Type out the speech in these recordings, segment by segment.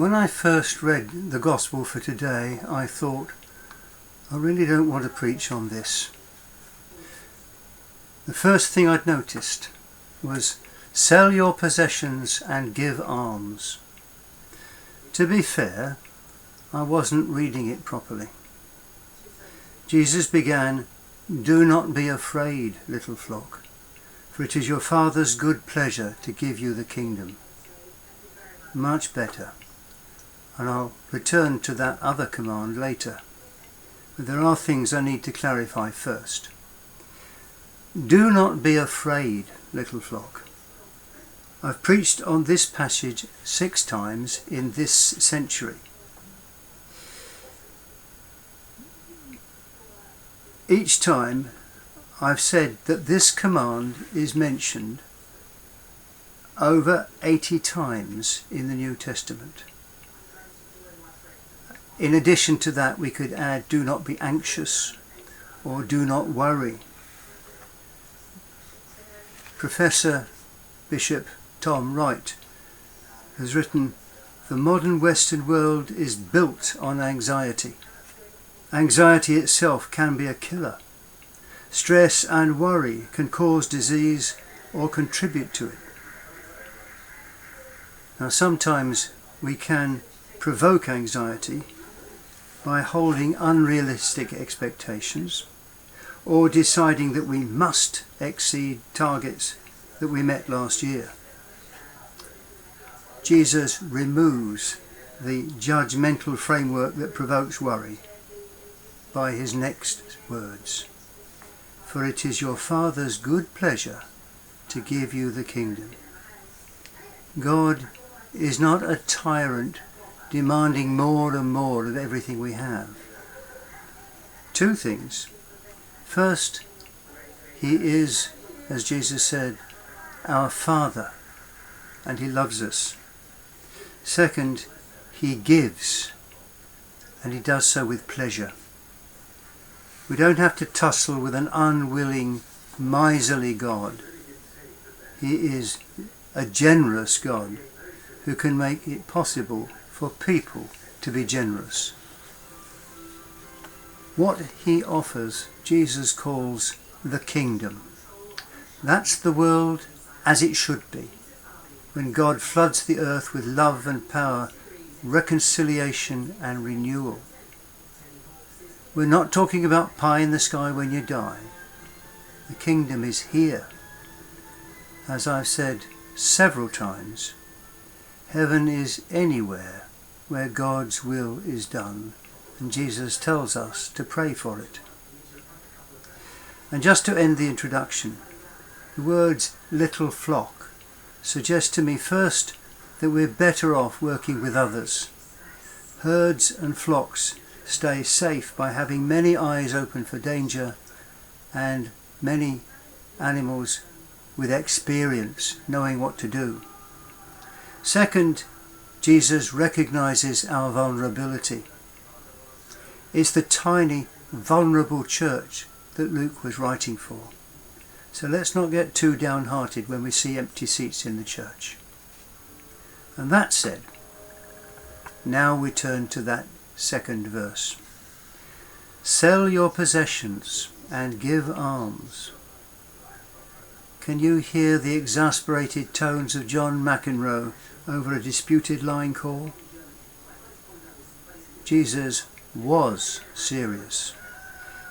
When I first read the Gospel for today, I thought, I really don't want to preach on this. The first thing I'd noticed was, sell your possessions and give alms. To be fair, I wasn't reading it properly. Jesus began, "Do not be afraid, little flock, for it is your Father's good pleasure to give you the kingdom." Much better. And I'll return to that other command later. But there are things I need to clarify first. Do not be afraid, little flock. I've preached on this passage 6 times in this century. Each time I've said that this command is mentioned over 80 times in the New Testament. In addition to that, we could add, do not be anxious or do not worry. Professor Bishop Tom Wright has written, the modern Western world is built on anxiety. Anxiety itself can be a killer. Stress and worry can cause disease or contribute to it. Now sometimes we can provoke anxiety by holding unrealistic expectations or deciding that we must exceed targets that we met last year. Jesus removes the judgmental framework that provokes worry by his next words. For it is your Father's good pleasure to give you the kingdom. God is not a tyrant demanding more and more of everything we have. 2 things. First, he is, as Jesus said, our Father, and he loves us. Second, he gives, and he does so with pleasure. We don't have to tussle with an unwilling, miserly God. He is a generous God who can make it possible for people to be generous. What he offers, Jesus calls the kingdom. That's the world as it should be, when God floods the earth with love and power, reconciliation and renewal. We're not talking about pie in the sky when you die. The kingdom is here. As I've said several times, heaven is anywhere where God's will is done, and Jesus tells us to pray for it. And just to end the introduction, the words little flock suggest to me first that we're better off working with others. Herds and flocks stay safe by having many eyes open for danger and many animals with experience knowing what to do. Second, Jesus recognizes our vulnerability. It's the tiny, vulnerable church that Luke was writing for. So let's not get too downhearted when we see empty seats in the church. And that said, now we turn to that second verse. Sell your possessions and give alms. Can you hear the exasperated tones of John McEnroe over a disputed line call? Jesus was serious.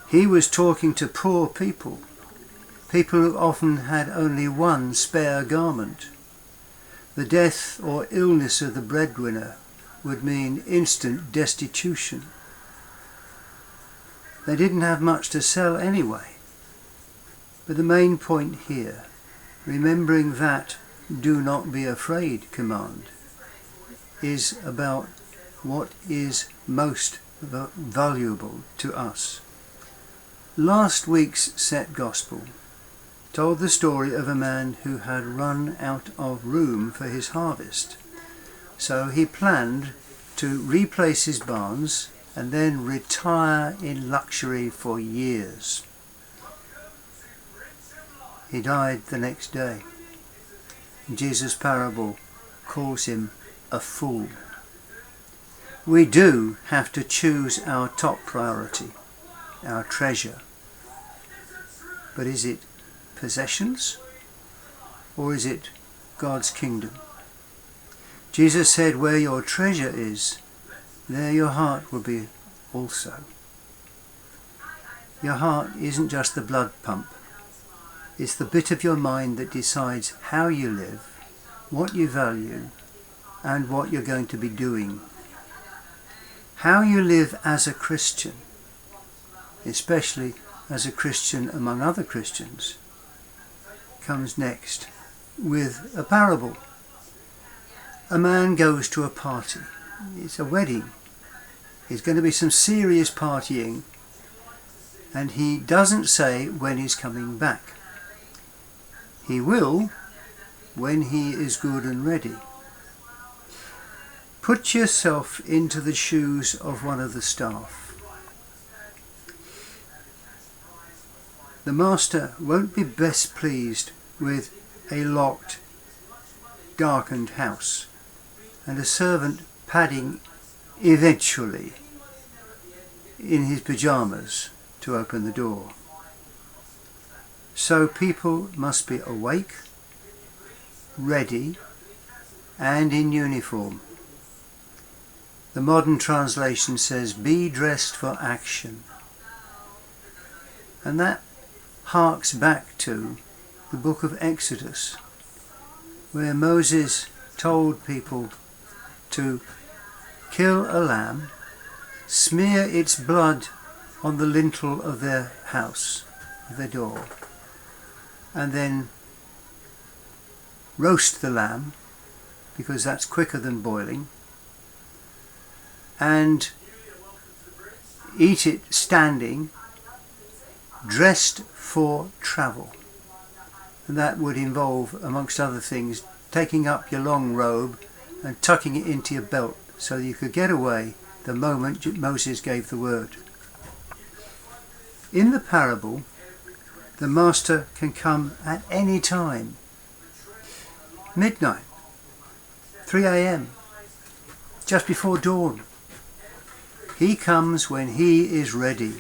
He was talking to poor people who often had only one spare garment. The death or illness of the breadwinner would mean instant destitution. They didn't have much to sell anyway. But the main point here, remembering that do not be afraid command, is about what is most valuable to us. Last week's set gospel told the story of a man who had run out of room for his harvest. So he planned to replace his barns and then retire in luxury for years. He died the next day. Jesus' parable calls him a fool. We do have to choose our top priority, our treasure. But is it possessions or is it God's kingdom? Jesus said, where your treasure is, there your heart will be also. Your heart isn't just the blood pump. It's the bit of your mind that decides how you live, what you value, and what you're going to be doing. How you live as a Christian, especially as a Christian among other Christians, comes next with a parable. A man goes to a party. It's a wedding. There's going to be some serious partying, and he doesn't say when he's coming back. He will when he is good and ready. Put yourself into the shoes of one of the staff. The master won't be best pleased with a locked, darkened house and a servant padding eventually in his pyjamas to open the door. So people must be awake, ready, and in uniform. The modern translation says, be dressed for action. And that harks back to the book of Exodus, where Moses told people to kill a lamb, smear its blood on the lintel of their house, of their door, and then roast the lamb, because that's quicker than boiling, and eat it standing, dressed for travel. And that would involve, amongst other things, taking up your long robe and tucking it into your belt so that you could get away the moment Moses gave the word. In the parable, the master can come at any time. Midnight, 3 a.m, just before dawn. He comes when he is ready,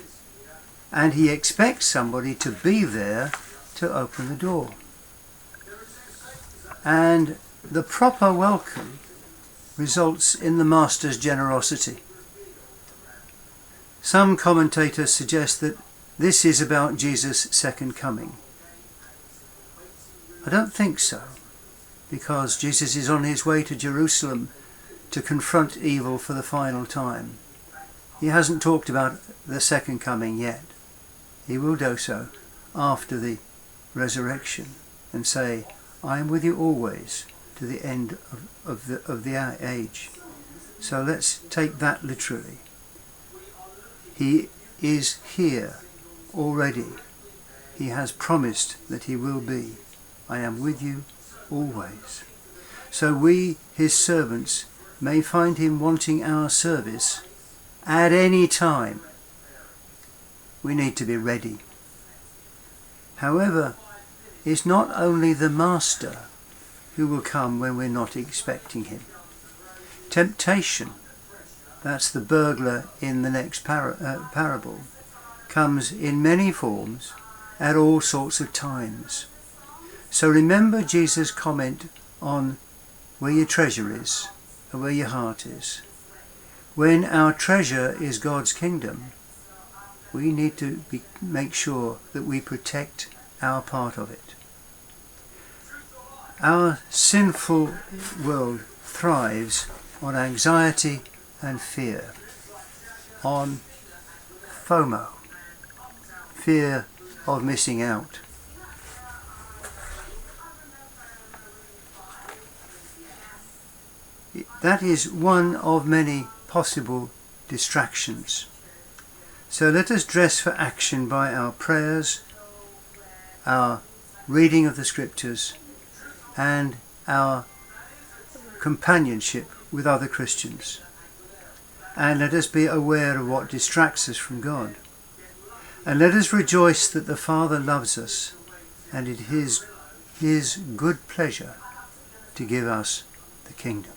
and he expects somebody to be there to open the door. And the proper welcome results in the master's generosity. Some commentators suggest that this is about Jesus' second coming. I don't think so, because Jesus is on his way to Jerusalem to confront evil for the final time. He hasn't talked about the second coming yet. He will do so after the resurrection and say, I am with you always to the end of the age. So let's take that literally. He is here already. He has promised that he will be. I am with you always. So we, his servants, may find him wanting our service at any time. We need to be ready. However, it's not only the master who will come when we're not expecting him. Temptation, that's the burglar in the next parable, comes in many forms at all sorts of times. So remember Jesus' comment on where your treasure is and where your heart is. When our treasure is God's kingdom, we need to make sure that we protect our part of it. Our sinful world thrives on anxiety and fear, on FOMO, fear of missing out. That is one of many possible distractions. So let us dress for action by our prayers, our reading of the scriptures, and our companionship with other Christians. And let us be aware of what distracts us from God. And let us rejoice that the Father loves us, and it is his good pleasure to give us the kingdom.